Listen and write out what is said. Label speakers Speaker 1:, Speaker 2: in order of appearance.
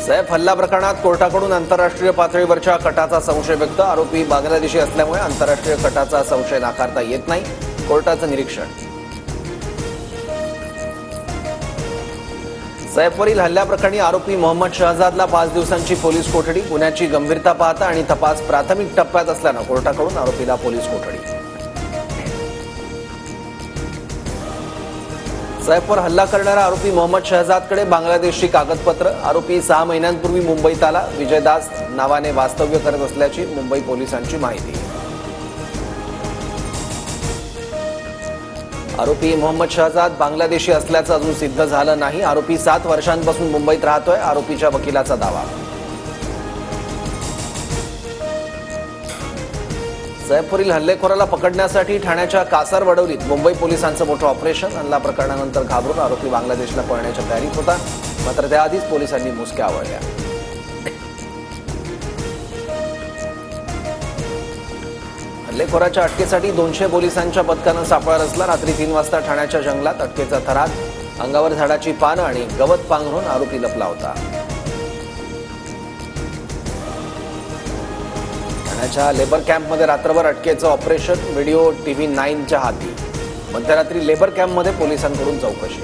Speaker 1: सैफ हल्ला प्रकरणात कोर्टाकडून आंतरराष्ट्रीय पातळीवरच्या कटाचा संशय व्यक्त. आरोपी बांगलादेशी असल्यामुळे आंतरराष्ट्रीय कटाचा संशय नाकारता येत नाही, कोर्टाचं निरीक्षण. सैफवरील हल्ल्याप्रकरणी आरोपी मोहम्मद शहजादला 5 दिवसांची पोलीस कोठडी. गुन्ह्याची गंभीरता पाहता आणि तपास प्राथमिक टप्प्यात असल्यानं कोर्टाकडून आरोपीला पोलीस कोठडी. सैफवर हल्ला करणारा आरोपी मोहम्मद शहजादकडे बांगलादेशची कागदपत्र. आरोपी 6 महिन्यांपूर्वी मुंबईत आला. विजयदास नावाने वास्तव्य करत असल्याची मुंबई पोलिसांची माहिती. आरोपी मोहम्मद शहजाद बांगलादेशी असल्याचं अजून सिद्ध झालं नाही. आरोपी 7 वर्षांपासून मुंबईत राहतोय, आरोपीच्या वकिलाचा दावा. सैफवरील हल्लेखोराला पकडण्यासाठी ठाण्याच्या कासारवडवलीत मुंबई पोलिसांचं मोठं ऑपरेशन. हल्ला प्रकरणानंतर घाबरून आरोपी बांगलादेशला पळण्याच्या तयारीत होता, मात्र त्याआधीच पोलिसांनी मुसक्या आवळल्या. हल्लेखोराच्या अटकेसाठी 200 पोलिसांच्या पथकानं सापळा रचला. रात्री 3 वाजता ठाण्याच्या जंगलात अटकेचा थरार. अंगावर झाडाची पानं आणि गवत पांघरून आरोपी लपला होता. ठाण्याच्या लेबर कॅम्पमध्ये रात्रभर अटकेचं ऑपरेशन. व्हिडिओ TV9च्या हाती. मध्यरात्री लेबर कॅम्पमध्ये पोलिसांकडून चौकशी.